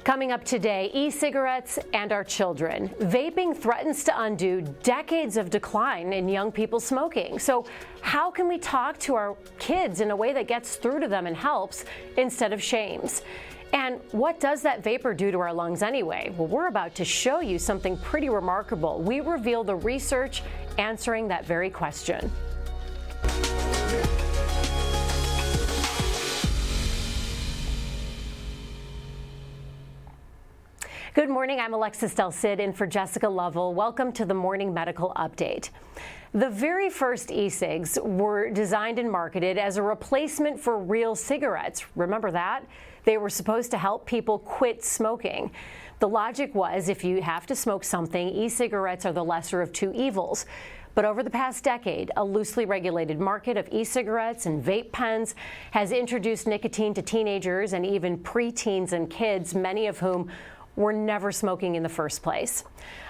Coming up today, e-cigarettes and our children. Vaping threatens to undo decades of decline in young people smoking. So how can we talk to our kids in a way that gets through to them and helps instead of shames? And what does that vapor do to our lungs anyway? Well, we're about to show you something pretty remarkable. We reveal the research answering that very question. Good morning, I'm Alexis Del Cid in for Jessica Lovell. Welcome to the Morning Medical Update. The very first e-cigs were designed and marketed as a replacement for real cigarettes. Remember that? They were supposed to help people quit smoking. The logic was if you have to smoke something, e-cigarettes are the lesser of two evils. But over the past decade, a loosely regulated market of e-cigarettes and vape pens has introduced nicotine to teenagers and even preteens and kids, many of whom were never smoking in the first place.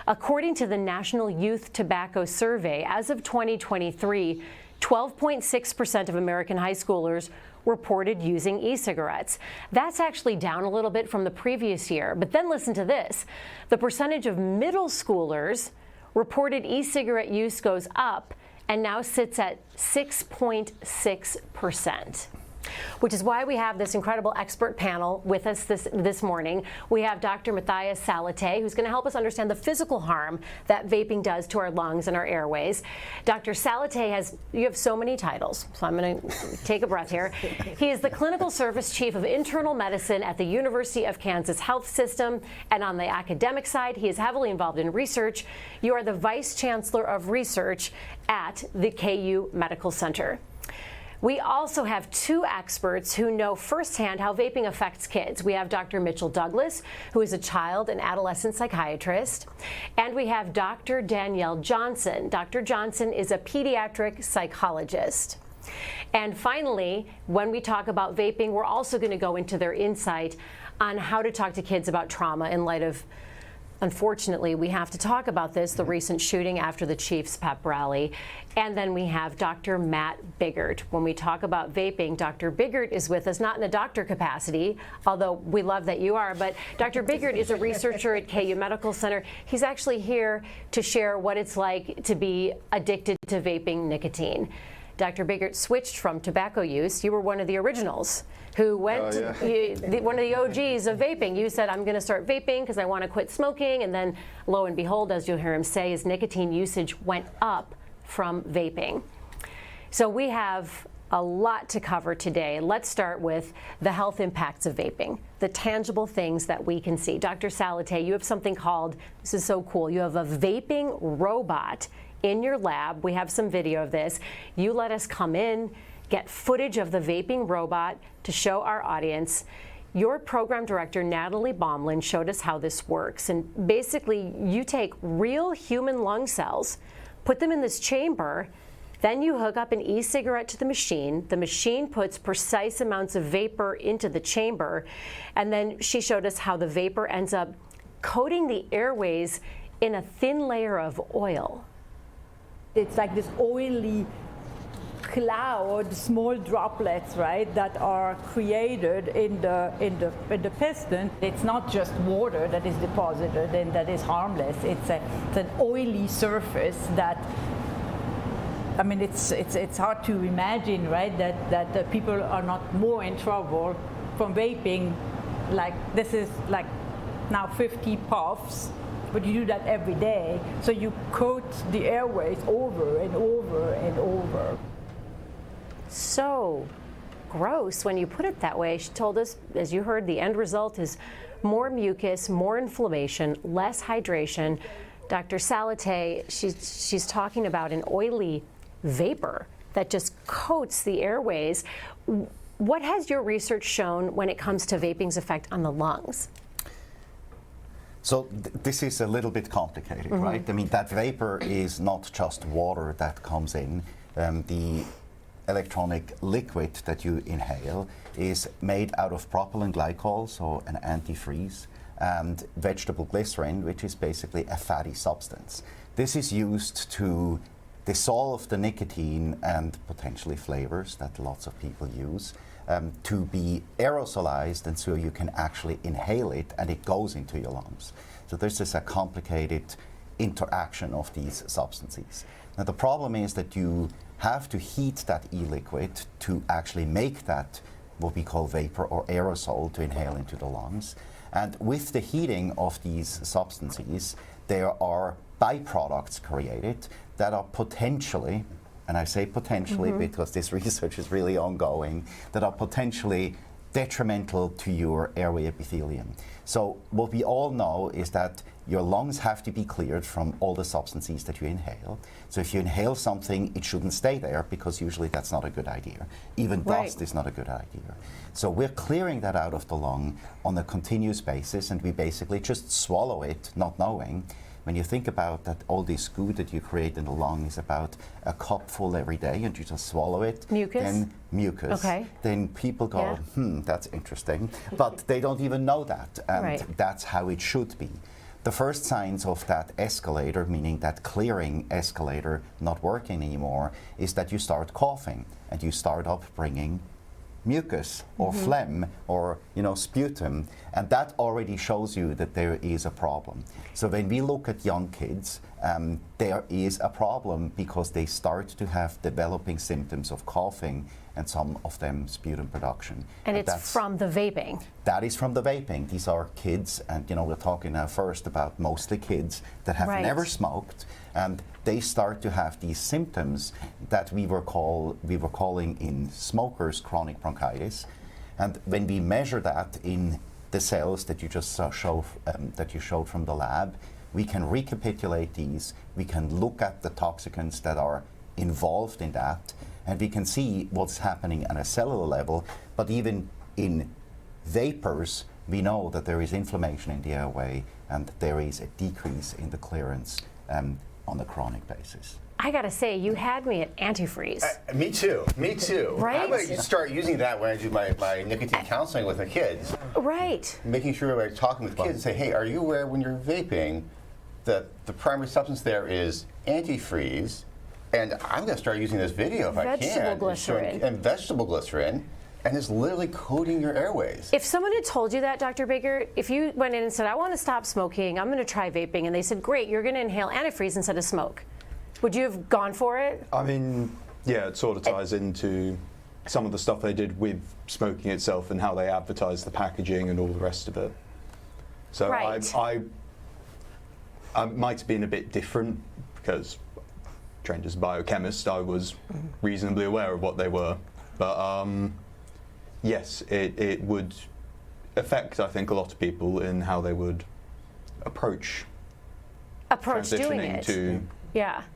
According to the National Youth Tobacco Survey, as of 2023, 12.6% of American high schoolers reported using e-cigarettes. That's actually down a little bit from the previous year. But then listen to this. The percentage of middle schoolers reported e-cigarette use goes up and now sits at 6.6%. Which is why we have this incredible expert panel with us this morning. We have Dr. Matthias Salate, who's going to help us understand the physical harm that vaping does to our lungs and our airways. Dr. Salate you have so many titles, so I'm going to take a breath here. He is the Clinical Service Chief of Internal Medicine at the University of Kansas Health System, and on the academic side, he is heavily involved in research. You are the Vice Chancellor of Research at the KU Medical Center. We also have two experts who know firsthand how vaping affects kids. We have Dr. Mitchell Douglas, who is a child and adolescent psychiatrist, and we have Dr. Danielle Johnson. Dr. Johnson is a pediatric psychologist. And finally, when we talk about vaping, we're also going to go into their insight on how to talk to kids about trauma in light of, unfortunately, we have to talk about this, the recent shooting after the Chiefs pep rally. And then we have Dr. Matt Biggert. When we talk about vaping, Dr. Biggert is with us, not in a doctor capacity, although we love that you are, but Dr. Biggert is a researcher at KU Medical Center. He's actually here to share what it's like to be addicted to vaping nicotine. Dr. Biggert switched from tobacco use. You were one of the originals who went, one of the OGs of vaping. You said, I'm going to start vaping because I want to quit smoking. And then lo and behold, as you'll hear him say, his nicotine usage went up from vaping. So we have a lot to cover today. Let's start with the health impacts of vaping, the tangible things that we can see. Dr. Salate, you have something called, this is so cool, you have a vaping robot in your lab. We have some video of this. You let us come in, get footage of the vaping robot to show our audience. Your program director, Natalie Baumlin, showed us how this works. And basically, you take real human lung cells, put them in this chamber, then you hook up an e-cigarette to the machine. The machine puts precise amounts of vapor into the chamber. And then she showed us how the vapor ends up coating the airways in a thin layer of oil. It's like this oily cloud, small droplets, right, that are created in the piston. It's not just water that is deposited and that is harmless. It's an oily surface that, I mean, it's hard to imagine, right, that people are not more in trouble from vaping. Like, this is like now 50 puffs. But you do that every day, so you coat the airways over and over and over. So gross when you put it that way. She told us, as you heard, the end result is more mucus, more inflammation, less hydration. Dr. Salate, she's talking about an oily vapor that just coats the airways. What has your research shown when it comes to vaping's effect on the lungs? So this is a little bit complicated, right? I mean, that vapor is not just water that comes in. The electronic liquid that you inhale is made out of propylene glycol, so an antifreeze, and vegetable glycerin, which is basically a fatty substance. This is used to dissolve the nicotine and potentially flavors that lots of people use to be aerosolized, and so you can actually inhale it and it goes into your lungs. So this is a complicated interaction of these substances. Now the problem is that you have to heat that e-liquid to actually make that what we call vapor or aerosol to inhale into the lungs. And with the heating of these substances, there are byproducts created that are potentially, and I say potentially because this research is really ongoing, that are potentially detrimental to your airway epithelium. So what we all know is that your lungs have to be cleared from all the substances that you inhale. So if you inhale something, it shouldn't stay there because usually that's not a good idea. Even dust is not a good idea. So we're clearing that out of the lung on a continuous basis, and we basically just swallow it, not knowing. When you think about that, all this goo that you create in the lung is about a cup full every day, and you just swallow it. Mucus? Then mucus. Okay. Then people go, that's interesting. But they don't even know that, and that's how it should be. The first signs of that escalator, meaning that clearing escalator not working anymore, is that you start coughing and you start up bringing mucus or phlegm or sputum, and that already shows you that there is a problem. So when we look at young kids, there is a problem because they start to have developing symptoms of coughing and some of them sputum production. And it's from the vaping. That is from the vaping. These are kids, and we're talking now first about mostly kids that have never smoked, and they start to have these symptoms that we were calling in smokers chronic bronchitis. And when we measure that in the cells that you just that you showed from the lab, we can recapitulate these. We can look at the toxicants that are involved in that, and we can see what's happening at a cellular level. But even in vapors, we know that there is inflammation in the airway and there is a decrease in the clearance on a chronic basis. I gotta say, you had me at antifreeze. Me too. Right? I'm going to start using that when I do my nicotine counseling with the kids. Right. Making sure we're talking with kids and say, hey, are you aware when you're vaping that the primary substance there is antifreeze? And I'm going to start using this video if I can. Vegetable glycerin. And vegetable glycerin. And it's literally coating your airways. If someone had told you that, Dr. Baker, if you went in and said, I want to stop smoking, I'm going to try vaping, and they said, great, you're going to inhale antifreeze instead of smoke, would you have gone for it? I mean, yeah, it sort of ties into some of the stuff they did with smoking itself and how they advertised the packaging and all the rest of it. So I might have been a bit different because, trained as a biochemist, I was reasonably aware of what they were. But yes, it would affect, I think, a lot of people in how they would approach doing it to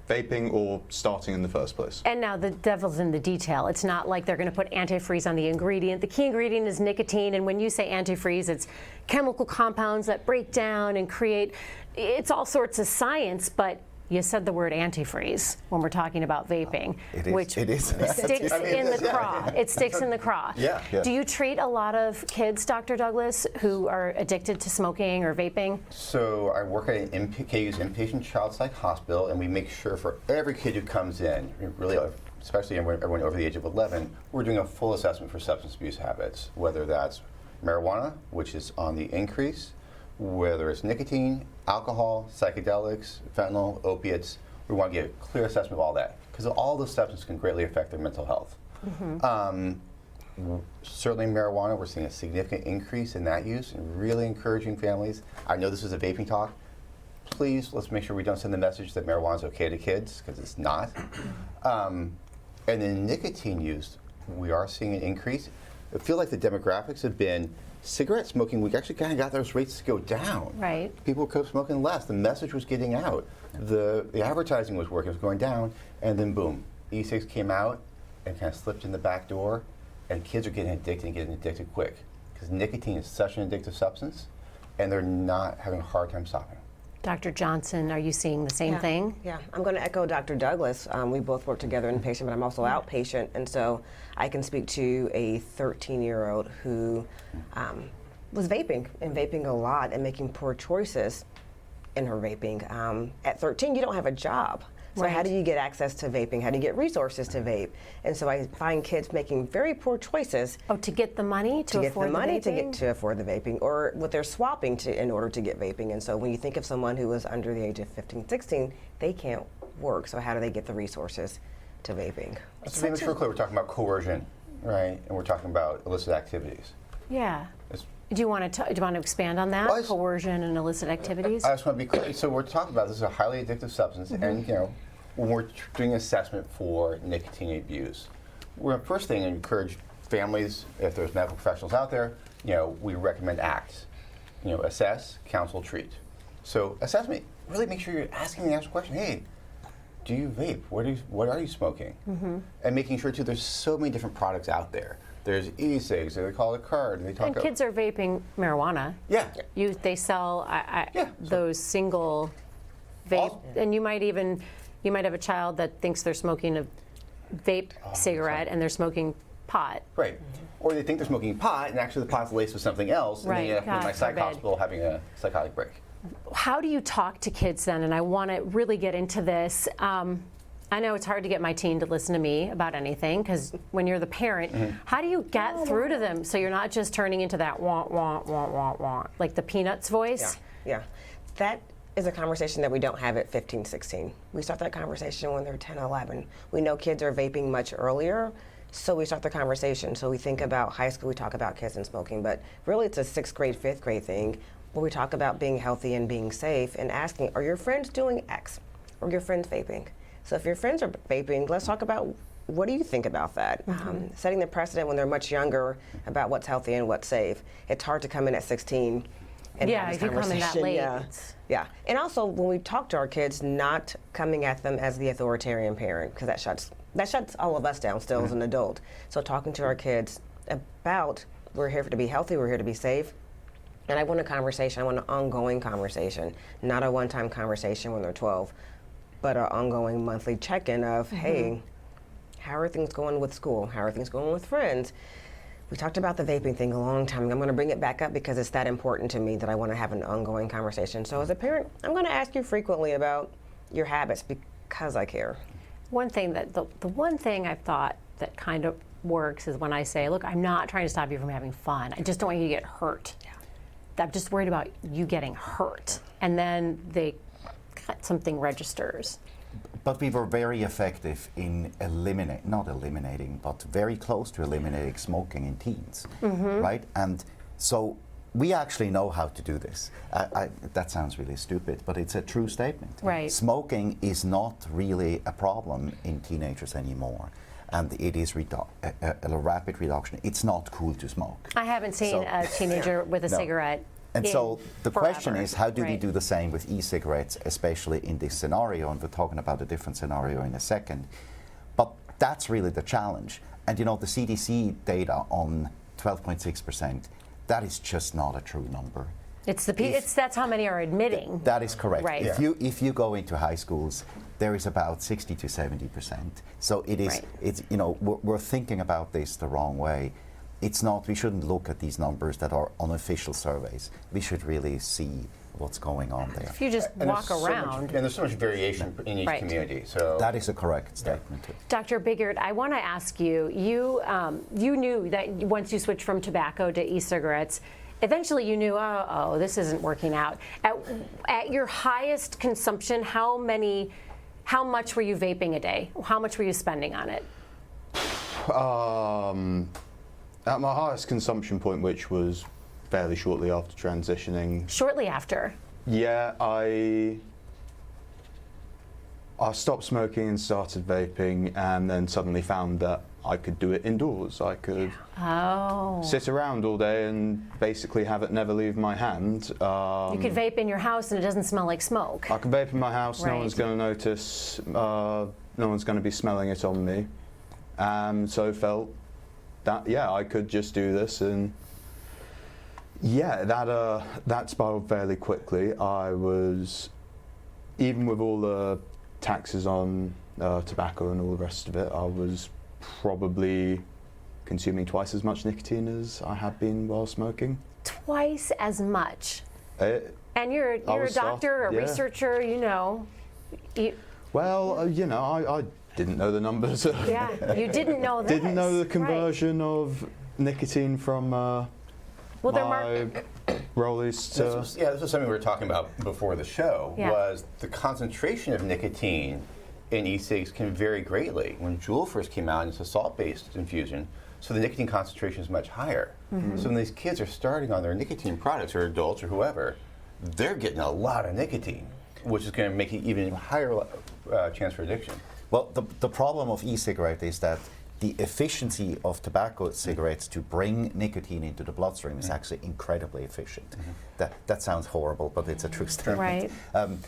vaping or starting in the first place. And now the devil's in the detail. It's not like they're going to put antifreeze on the ingredient. The key ingredient is nicotine, and when you say antifreeze, it's chemical compounds that break down and create, it's all sorts of science, but you said the word antifreeze when we're talking about vaping, which sticks in the craw. It sticks in the craw. Yeah. Do you treat a lot of kids, Dr. Douglas, who are addicted to smoking or vaping? So I work at an KU's inpatient child psych hospital, and we make sure for every kid who comes in, really, especially everyone over the age of 11, we're doing a full assessment for substance abuse habits, whether that's marijuana, which is on the increase, whether it's nicotine, alcohol, psychedelics, fentanyl, opiates. We want to get a clear assessment of all that because all those substances can greatly affect their mental health. Certainly marijuana, we're seeing a significant increase in that use and really encouraging families. I know this is a vaping talk. Please, let's make sure we don't send the message that marijuana is okay to kids because it's not. And then nicotine use, we are seeing an increase. I feel like the demographics have been cigarette smoking, we actually kind of got those rates to go down. Right. People were smoking less. The message was getting out. The advertising was working. It was going down. And then boom, e-cigs came out and kind of slipped in the back door. And kids are getting addicted quick. Because nicotine is such an addictive substance. And they're not having a hard time stopping. Dr. Johnson, are you seeing the same thing? Yeah, I'm going to echo Dr. Douglas. We both work together inpatient, but I'm also outpatient, and so I can speak to a 13-year-old who was vaping a lot and making poor choices in her vaping. At 13, you don't have a job. So how do you get access to vaping? How do you get resources to vape? And so I find kids making very poor choices. Oh, to get the money to afford the vaping? To afford the vaping, or what they're swapping to in order to get vaping. And so when you think of someone who is under the age of 15, 16, they can't work. So how do they get the resources to vaping? So to make sure clear, we're talking about coercion, right? And we're talking about illicit activities. Yeah. Do you want to expand on that? Coercion and illicit activities? I just want to be clear. So we're talking about this is a highly addictive substance, and when we're doing assessment for nicotine abuse, we're first thing encourage families, if there's medical professionals out there, we recommend ACTS. Assess, counsel, treat. So assessment, really make sure you're asking the actual question. Hey, do you vape? What are you smoking? And making sure too, there's so many different products out there. There's e-cigs, they call it card. And kids are vaping marijuana. Yeah. They sell those single vape, and you might have a child that thinks they're smoking a vape cigarette and they're smoking pot. Right. Or they think they're smoking pot, and actually the pot's laced with something else, and they end up in my psych hospital having a psychotic break. How do you talk to kids then? And I want to really get into this. I know it's hard to get my teen to listen to me about anything, because when you're the parent, how do you get through to them so you're not just turning into that want, like the Peanuts voice? Yeah. That is a conversation that we don't have at 15, 16. We start that conversation when they're 10, 11. We know kids are vaping much earlier, so we start the conversation. So we think about high school, we talk about kids and smoking, but really it's a 6th grade, 5th grade thing where we talk about being healthy and being safe and asking, are your friends doing X? Or your friends vaping? So if your friends are vaping, let's talk about what do you think about that? Setting the precedent when they're much younger about what's healthy and what's safe. It's hard to come in at 16 and have this if you come in that late. Yeah. And also when we talk to our kids, not coming at them as the authoritarian parent, because that shuts all of us down still as an adult. So talking to our kids about we're here to be healthy, we're here to be safe. And I want a conversation, I want an ongoing conversation, not a one-time conversation when they're 12. But an ongoing monthly check-in of, hey, how are things going with school? How are things going with friends? We talked about the vaping thing a long time. I'm going to bring it back up because it's that important to me that I want to have an ongoing conversation. So as a parent, I'm going to ask you frequently about your habits because I care. One thing the one thing I've thought that kind of works is when I say, look, I'm not trying to stop you from having fun. I just don't want you to get hurt. I'm just worried about you getting hurt. And then something registers. But we were very effective in not eliminating, but very close to eliminating smoking in teens, right? And so we actually know how to do this. That sounds really stupid, but it's a true statement. Right. Smoking is not really a problem in teenagers anymore. And it is a rapid reduction. It's not cool to smoke. I haven't seen a teenager with a cigarette. And so the question is, how do we Right. do the same with e-cigarettes, especially in this scenario? And we're talking about a different scenario in a second. But that's really the challenge. And the CDC data on 12.6%, that is just not a true number. That's how many are admitting. That is correct. Right. If you go into high schools, there is about 60 to 70%. So it is. Right. It's we're thinking about this the wrong way. It's not. We shouldn't look at these numbers that are unofficial surveys. We should really see what's going on there. If you just walk around. And there's so much variation in each Right. community. So That is a correct statement. Too. Dr. Biggert, I want to ask you, you knew that once you switched from tobacco to e-cigarettes, eventually you knew, this isn't working out. At your highest consumption, how much were you vaping a day? How much were you spending on it? At my highest consumption point, which was fairly shortly after transitioning. Shortly after? Yeah, I stopped smoking and started vaping, and then suddenly found that I could do it indoors. I could sit around all day and basically have it never leave my hand. You could vape in your house and it doesn't smell like smoke. I can vape in my house, Right. no one's going to notice, no one's going to be smelling it on me. So felt that, I could just do this, and that spiraled fairly quickly. I was, even with all the taxes on tobacco and all the rest of it, I was probably consuming twice as much nicotine as I had been while smoking. Twice as much. And you're a doctor, a researcher, Well, you know, I didn't know the numbers. Yeah, you didn't know this. Didn't know the Right. conversion of nicotine from Well, they're my rollies to... This was something we were talking about before the show, Yeah. was the concentration of nicotine in e-cigs can vary greatly. When Juul first came out, it's a salt-based infusion, so the nicotine concentration is much higher. So when these kids are starting on their nicotine products, or adults or whoever, they're getting a lot of nicotine, which is going to make it even higher chance for addiction. Well, the problem of e-cigarette is that the efficiency of tobacco cigarettes to bring nicotine into the bloodstream is actually incredibly efficient. That sounds horrible, but it's a true statement. Right.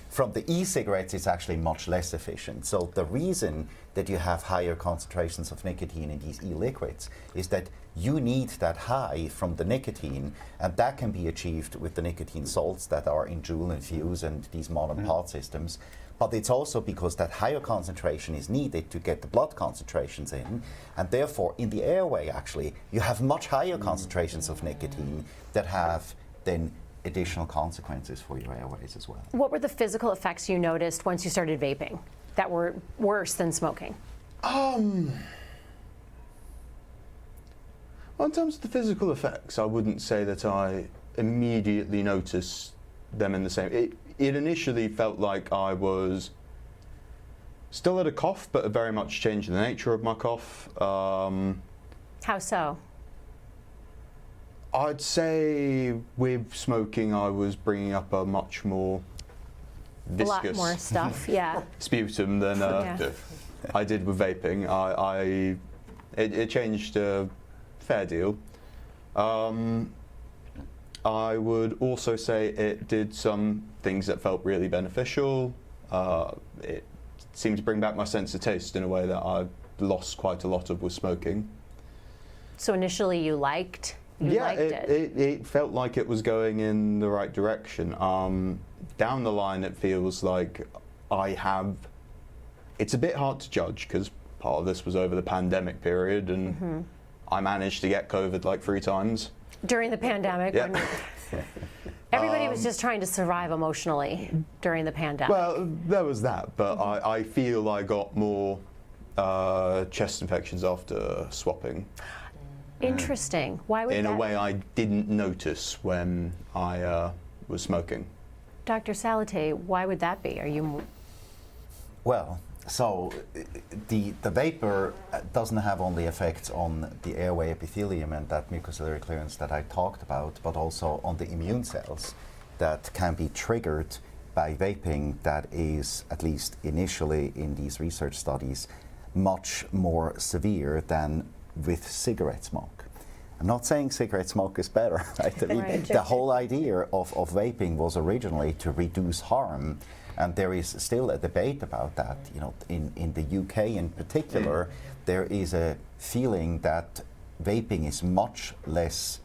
From the e-cigarettes, it's actually much less efficient. So the reason that you have higher concentrations of nicotine in these e-liquids is that you need that high from the nicotine, and that can be achieved with the nicotine salts that are in Juul and Fuse and these modern pod systems. But it's also because that higher concentration is needed to get the blood concentrations in, and therefore in the airway actually you have much higher concentrations of nicotine that have then additional consequences for your airways as well. What were the physical effects you noticed once you started vaping that were worse than smoking? Well, in terms of the physical effects, I wouldn't say that I immediately noticed them in the same. It initially felt like I was still had a cough, but it very much changed the nature of my cough. How so? I'd say with smoking, I was bringing up a much more A lot viscous more stuff, yeah. sputum than Yeah. I did with vaping. It changed a fair deal. I would also say it did some things that felt really beneficial. It seemed to bring back my sense of taste in a way that I lost quite a lot of with smoking. So initially you liked it. It felt like it was going in the right direction. Down the line, it feels like it's a bit hard to judge because part of this was over the pandemic period, and I managed to get COVID like 3 times. During the pandemic, Yeah. when everybody was just trying to survive emotionally during the pandemic. Well, there was that, but I feel I got more chest infections after swapping. Interesting. Why would In that? a way I didn't notice when I was smoking. Dr. Salate, why would that be? Are you? Well, so the vapor doesn't have only effects on the airway epithelium and that mucociliary clearance that I talked about, but also on the immune cells that can be triggered by vaping that is, at least initially in these research studies, much more severe than with cigarette smoke. I'm not saying cigarette smoke is better, right? I mean, Right. the whole idea of vaping was originally to reduce harm, and there is still a debate about that. You know, in the UK in particular, there is a feeling that vaping is much less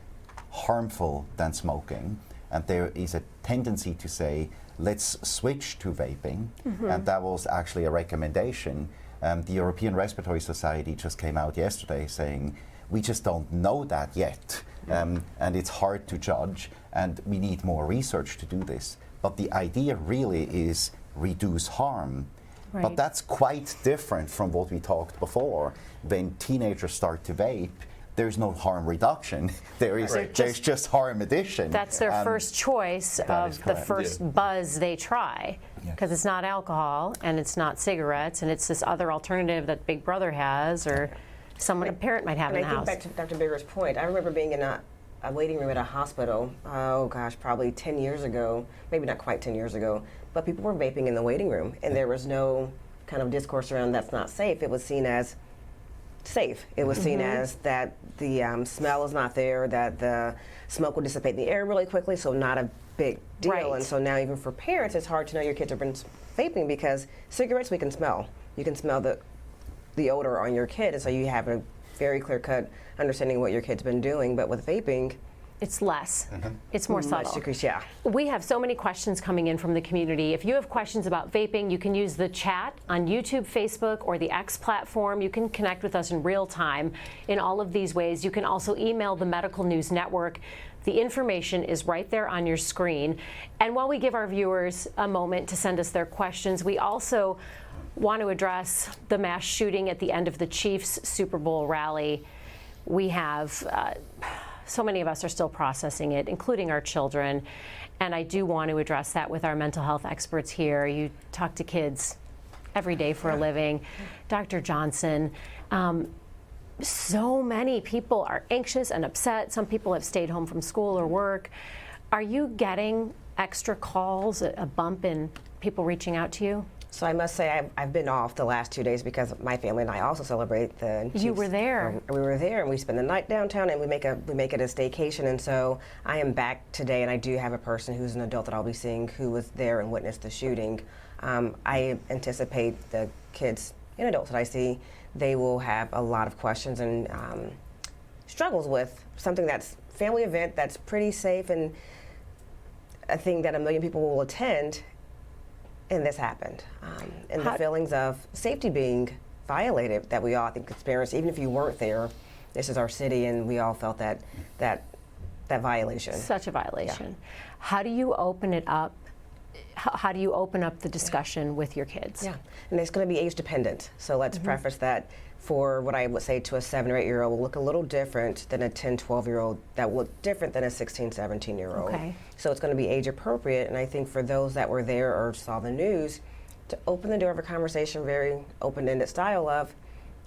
harmful than smoking, and there is a tendency to say, let's switch to vaping, and that was actually a recommendation. The European Respiratory Society just came out yesterday saying, we just don't know that yet, and it's hard to judge, and we need more research to do this. But the idea really is reduce harm. Right. But that's quite different from what we talked before. When teenagers start to vape, there's no harm reduction. There's just harm addition. That's their first choice is of the correct. first buzz they try, because it's not alcohol and it's not cigarettes and it's this other alternative that Big Brother has or someone, a parent might have And in I the think house. back to Dr. Bigger's point, I remember being in a waiting room at a hospital, oh gosh, probably 10 years ago, maybe not quite 10 years ago, but people were vaping in the waiting room, and there was no kind of discourse around that's not safe. It was seen as safe. It was seen as that the smell is not there, that the smoke will dissipate in the air really quickly, so not a big deal. Right. And so now even for parents, it's hard to know your kids have been vaping because cigarettes we can smell. You can smell the odor on your kid, and so you have a very clear-cut understanding of what your kid's been doing. But with vaping, It's less. It's more much subtle. decrease, yeah. We have so many questions coming in from the community. If you have questions about vaping, you can use the chat on YouTube, Facebook, or the X platform. You can connect with us in real time in all of these ways. You can also email the Medical News Network. The information is right there on your screen. And while we give our viewers a moment to send us their questions, we also want to address the mass shooting at the end of the Chiefs Super Bowl rally. We have, so many of us are still processing it, including our children. And I do want to address that with our mental health experts here. You talk to kids every day for a living. Dr. Johnson, so many people are anxious and upset. Some people have stayed home from school or work. Are you getting extra calls, a bump in people reaching out to you? So I must say I've been off the last 2 days because my family and I also celebrate the Chiefs. You were there. We were there, and we spend the night downtown, and we make it a staycation. And so I am back today, and I do have a person who's an adult that I'll be seeing who was there and witnessed the shooting. I anticipate the kids and adults that I see, they will have a lot of questions and struggles with something that's family event that's pretty safe and a thing that 1 million people will attend, and this happened. And the feelings of safety being violated that we all, I think, experienced, even if you weren't there. This is our city, and we all felt that violation. Such a violation. Yeah. How do you open it up? How do you open up the discussion with your kids? Yeah, and it's going to be age dependent. So let's preface that. For what I would say to a 7 or 8 year old will look a little different than a 10, 12 year old that will look different than a 16, 17 year old. Okay. So it's going to be age appropriate, and I think for those that were there or saw the news, to open the door of a conversation, very open-ended style of,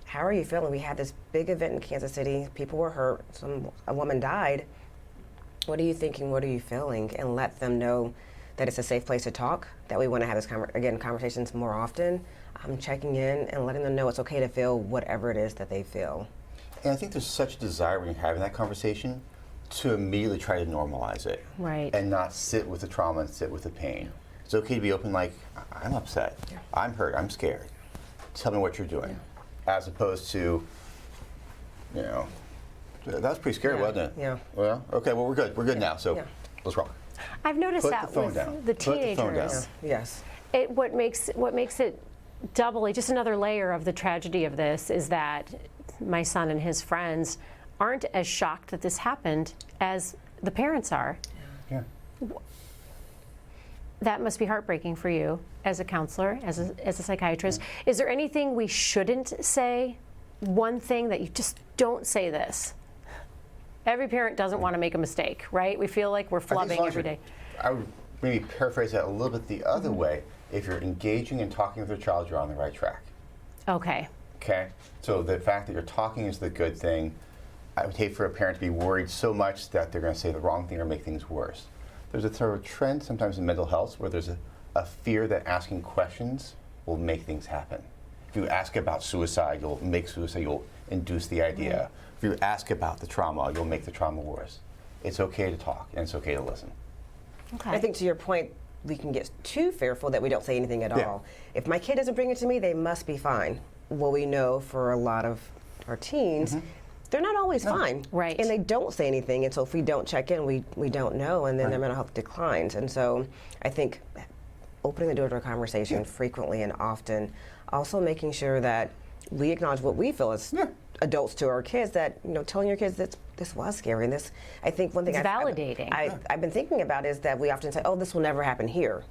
how are you feeling? We had this big event in Kansas City, people were hurt, a woman died. What are you thinking, what are you feeling? And let them know that it's a safe place to talk, that we want to have this, conversations more often. Checking in and letting them know it's okay to feel whatever it is that they feel. And I think there's such a desire when you're having that conversation to immediately try to normalize it. Right. And not sit with the trauma and sit with the pain. It's okay to be open, like, I'm upset, I'm hurt, I'm scared. Tell me what you're doing. As opposed to, you know, that was pretty scary, wasn't it? Yeah. Well, okay, well, we're good now, so let's rock. I've noticed Put that the phone with down. the Put the phone down. teenagers. Yes. What makes it doubly, just another layer of the tragedy of this is that my son and his friends aren't as shocked that this happened as the parents are. Yeah. That must be heartbreaking for you as a counselor, as a psychiatrist. Is there anything we shouldn't say? One thing that you just don't say this? Every parent doesn't want to make a mistake, right? We feel like we're flubbing every day. I would maybe paraphrase that a little bit the other way. If you're engaging and talking with your child, you're on the right track. Okay. Okay? So the fact that you're talking is the good thing. I would hate for a parent to be worried so much that they're going to say the wrong thing or make things worse. There's a sort of trend sometimes in mental health where there's a fear that asking questions will make things happen. If you ask about suicide, you'll make suicide, you'll induce the idea. Right. If you ask about the trauma, you'll make the trauma worse. It's okay to talk, and it's okay to listen. Okay. I think to your point, we can get too fearful that we don't say anything at all. If my kid doesn't bring it to me, they must be fine. Well, we know for a lot of our teens, they're not always fine. Right. And they don't say anything, and so if we don't check in, we don't know, and then their mental health declines. And so I think opening the door to a conversation frequently and often, also making sure that we acknowledge what we feel as adults to our kids, that, you know, telling your kids that this was scary, and this, I think one thing It's validating. I've been thinking about is that we often say, oh, this will never happen here.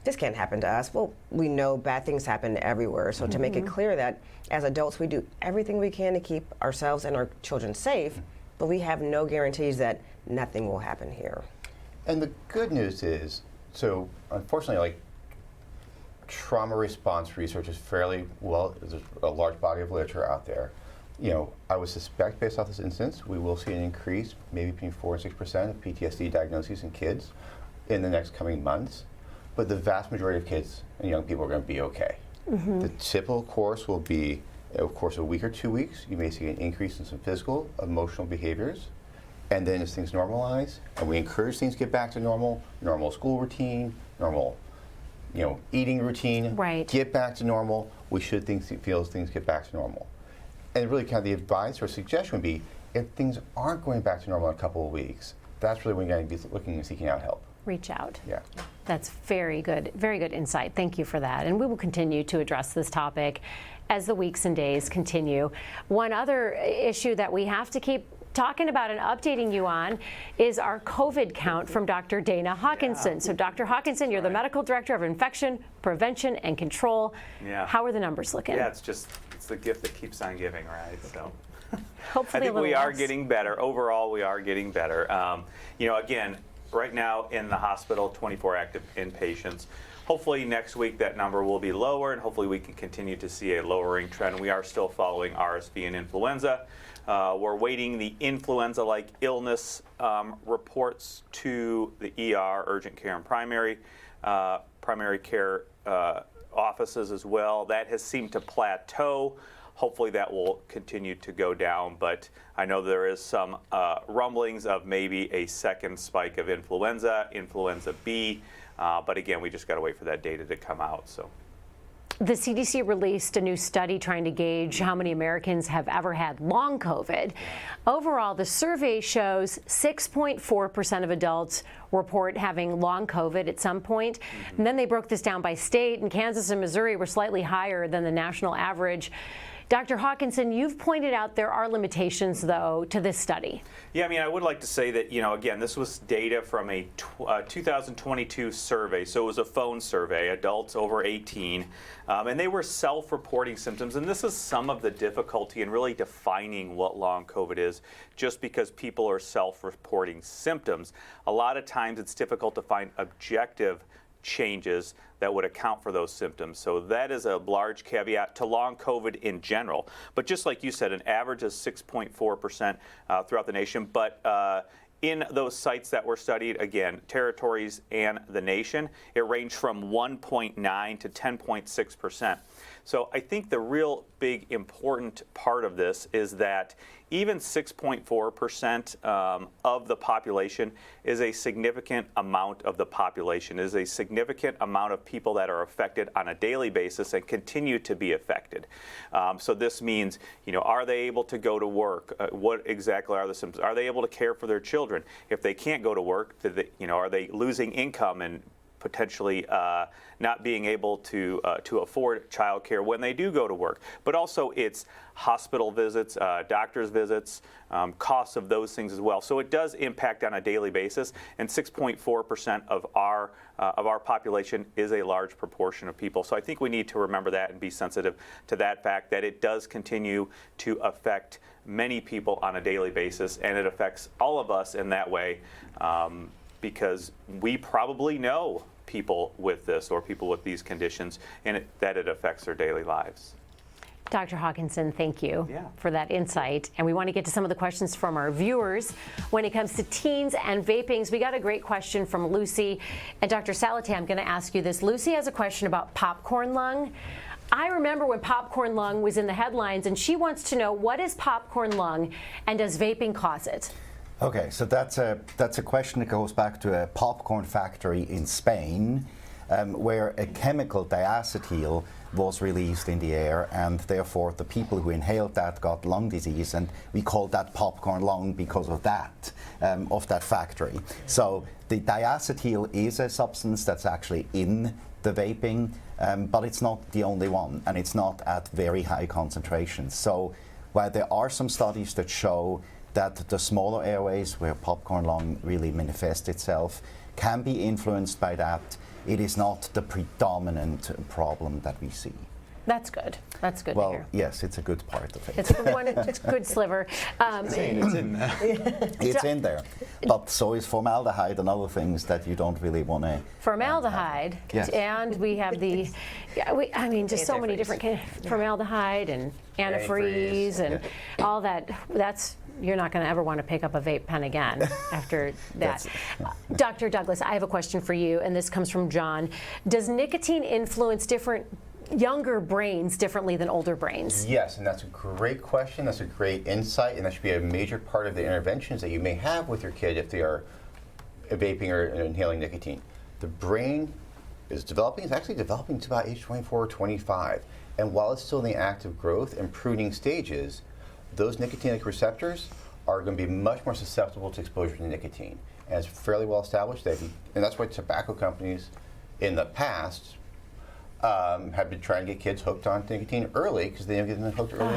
This can't happen to us. Well, we know bad things happen everywhere. So to make it clear that as adults, we do everything we can to keep ourselves and our children safe, but we have no guarantees that nothing will happen here. And the good news is, so unfortunately, like, trauma response research is fairly well, there's a large body of literature out there. You know, I would suspect based off this instance, we will see an increase, maybe between 4 and 6% of PTSD diagnoses in kids in the next coming months. But the vast majority of kids and young people are going to be okay. The typical course will be, of course, a week or 2 weeks. You may see an increase in some physical, emotional behaviors. And then as things normalize, and we encourage things to get back to normal school routine, normal, you know, eating routine, get back to normal, we should feel as things get back to normal. And really kind of the advice or suggestion would be, if things aren't going back to normal in a couple of weeks, that's really when you're going to be looking and seeking out help. Reach out. Yeah. That's very good insight. Thank you for that. And we will continue to address this topic as the weeks and days continue. One other issue that we have to keep talking about and updating you on is our COVID count from Dr. Dana Hawkinson. So Dr. Hawkinson, you're the Medical Director of Infection, Prevention, and Control. Yeah. How are the numbers looking? Yeah, it's the gift that keeps on giving, right? So Hopefully I think a little we are less. getting better. Overall, we are getting better. Again, right now in the hospital, 24 active inpatients. Hopefully next week that number will be lower, and hopefully we can continue to see a lowering trend. We are still following RSV and influenza. We're waiting the influenza-like illness reports to the ER, urgent care and primary care offices as well. That has seemed to plateau. Hopefully that will continue to go down, but I know there is some rumblings of maybe a second spike of influenza B, but again, we just got to wait for that data to come out. So. The CDC released a new study trying to gauge how many Americans have ever had long COVID. Overall, the survey shows 6.4% of adults report having long COVID at some point. And then they broke this down by state, and Kansas and Missouri were slightly higher than the national average. Dr. Hawkinson, you've pointed out there are limitations, though, to this study. Yeah, I would like to say that, again, this was data from a 2022 survey. So it was a phone survey, adults over 18, and they were self-reporting symptoms. And this is some of the difficulty in really defining what long COVID is, just because people are self-reporting symptoms. A lot of times it's difficult to find objective changes that would account for those symptoms. So that is a large caveat to long COVID in general. But just like you said, an average is 6.4% throughout the nation. But in those sites that were studied, again, territories and the nation, it ranged from 1.9 to 10.6%. So I think the real big important part of this is that even 6.4% of the population is a significant amount of the population, is a significant amount of people that are affected on a daily basis and continue to be affected. So this means, are they able to go to work? What exactly are the symptoms? Are they able to care for their children? If they can't go to work, are they losing income and potentially not being able to afford childcare when they do go to work? But also it's hospital visits, doctor's visits, costs of those things as well. So it does impact on a daily basis, and 6.4% of our population is a large proportion of people. So I think we need to remember that and be sensitive to that fact that it does continue to affect many people on a daily basis, and it affects all of us in that way, because we probably know people with this or people with these conditions, and that it affects their daily lives. Dr. Hawkinson, thank you for that insight. And we want to get to some of the questions from our viewers. When it comes to teens and vapings, we got a great question from Lucy. And Dr. Salateh, I'm going to ask you this. Lucy has a question about popcorn lung. I remember when popcorn lung was in the headlines, and she wants to know, what is popcorn lung and does vaping cause it? Okay, so that's a question that goes back to a popcorn factory in Spain, where a chemical diacetyl was released in the air, and therefore the people who inhaled that got lung disease, and we called that popcorn lung because of that factory. So the diacetyl is a substance that's actually in the vaping, but it's not the only one, and it's not at very high concentrations. So while there are some studies that show that the smaller airways where popcorn lung really manifests itself can be influenced by that, it is not the predominant problem that we see. That's good. That's good Well, to hear. yes, it's a good part of it. It's a good one. It's a good sliver. It's in there. It's in there. But so is formaldehyde and other things that you don't really want to. Formaldehyde, Yes. And we have the, just so many different formaldehyde and antifreeze and all that. You're not going to ever want to pick up a vape pen again after that. Dr. Douglas, I have a question for you, and this comes from John. Does nicotine influence younger brains differently than older brains? Yes, and that's a great question. That's a great insight, and that should be a major part of the interventions that you may have with your kid if they are vaping or inhaling nicotine. The brain is developing. It's actually developing to about age 24 or 25. And while it's still in the active growth and pruning stages, those nicotinic receptors are going to be much more susceptible to exposure to nicotine. And it's fairly well established that, and that's why tobacco companies in the past have been trying to get kids hooked on nicotine early, because they don't get them hooked early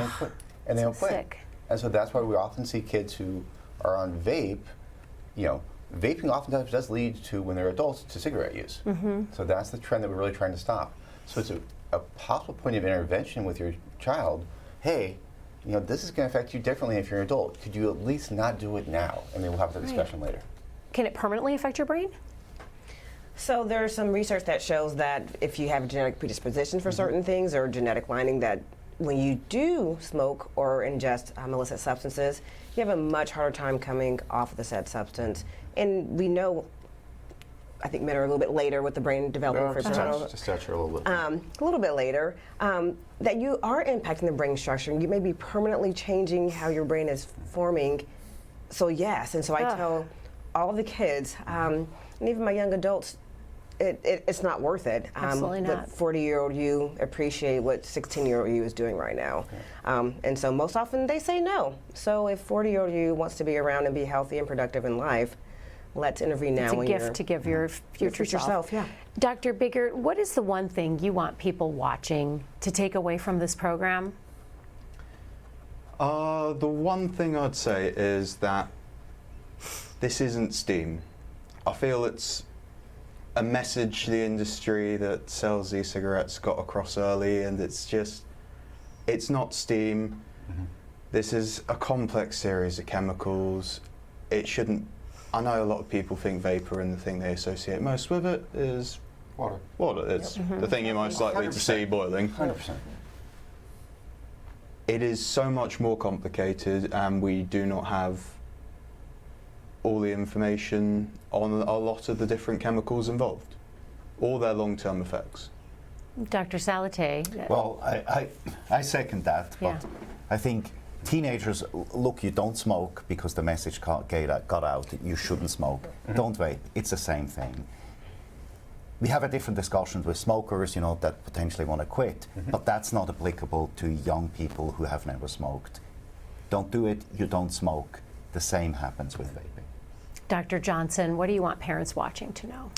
and they don't quit. Sick. And so that's why we often see kids who are on vape, vaping oftentimes does lead to, when they're adults, to cigarette use. So that's the trend that we're really trying to stop. So it's a possible point of intervention with your child. Hey, this is going to affect you differently if you're an adult. Could you at least not do it now? And then we'll have the discussion later. Can it permanently affect your brain? So there's some research that shows that if you have a genetic predisposition for certain things or genetic lining, that when you do smoke or ingest illicit substances, you have a much harder time coming off of the said substance. And we know, I think men are a little bit later with the brain development for Stature a little bit. a little bit later, that you are impacting the brain structure, and you may be permanently changing how your brain is forming. So yes, and so I tell all the kids, and even my young adults, it's not worth it. Absolutely not. Let 40-year-old you appreciate what 16-year-old you is doing right now. And so most often they say no. So if 40-year-old you wants to be around and be healthy and productive in life, let's intervene now. It's a when gift you're to give your future self. Yeah. Dr. Biggert, what is the one thing you want people watching to take away from this program? The one thing I'd say is that this isn't STEAM. I feel it's a message the industry that sells e-cigarettes got across early, and it's not STEAM. This is a complex series of chemicals. It shouldn't. I know a lot of people think vapor, and the thing they associate most with it is Water. water. It's the thing you're most likely to see boiling. 100%. It is so much more complicated, and we do not have all the information on a lot of the different chemicals involved, or their long-term effects. Dr. Salate. Well, I second that, but Yeah. I think teenagers, look, you don't smoke because the message got out that you shouldn't smoke. Don't vape. It's the same thing. We have a different discussion with smokers, that potentially want to quit, but that's not applicable to young people who have never smoked. Don't do it, you don't smoke. The same happens with vaping. Dr. Johnson, what do you want parents watching to know?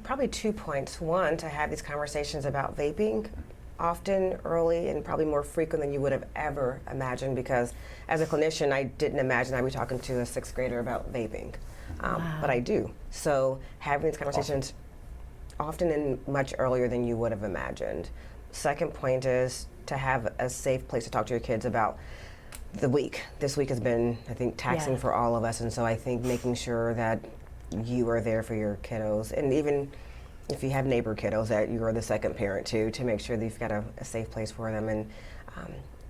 Probably 2 points. One, to have these conversations about vaping often, early, and probably more frequent than you would have ever imagined, because as a clinician, I didn't imagine I'd be talking to a 6th grader about vaping, but I do. So having these conversations often and much earlier than you would have imagined. Second point is to have a safe place to talk to your kids about the week. This week has been, I think, taxing for all of us, and so I think making sure that you are there for your kiddos, and even if you have neighbor kiddos, that you are the second parent too, to make sure that you've got a safe place for them, and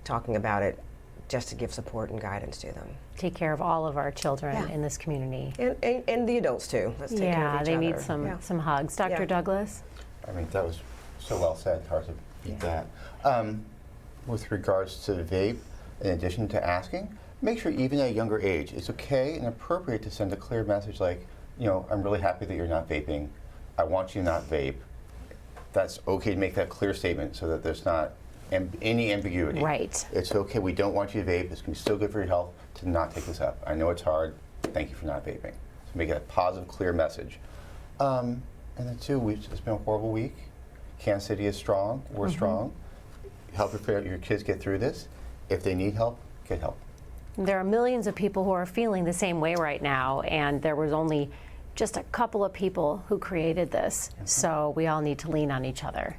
talking about it just to give support and guidance to them. Take care of all of our children in this community. And the adults too. Let's take care of each they other. need some hugs. Dr. Douglas? I mean, that was so well said. Hard to beat that. With regards to vape, in addition to asking, make sure even at a younger age, it's okay and appropriate to send a clear message like, I'm really happy that you're not vaping. I want you to not vape. That's okay to make that clear statement so that there's not any ambiguity. Right. It's okay, we don't want you to vape. It's going to be still good for your health to not take this up. I know it's hard. Thank you for not vaping. So make it a positive, clear message. And then two, it's been a horrible week. Kansas City is strong. We're strong. Help your kids get through this. If they need help, get help. There are millions of people who are feeling the same way right now, and there was only just a couple of people who created this. So we all need to lean on each other.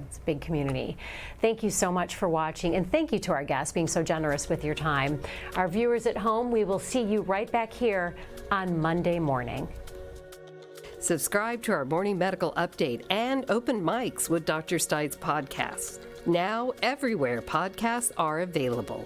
It's a big community. Thank you so much for watching, and thank you to our guests being so generous with your time. Our viewers at home, we will see you right back here on Monday morning. Subscribe to our morning medical update and open mics with Dr. Stites podcasts. Now everywhere podcasts are available.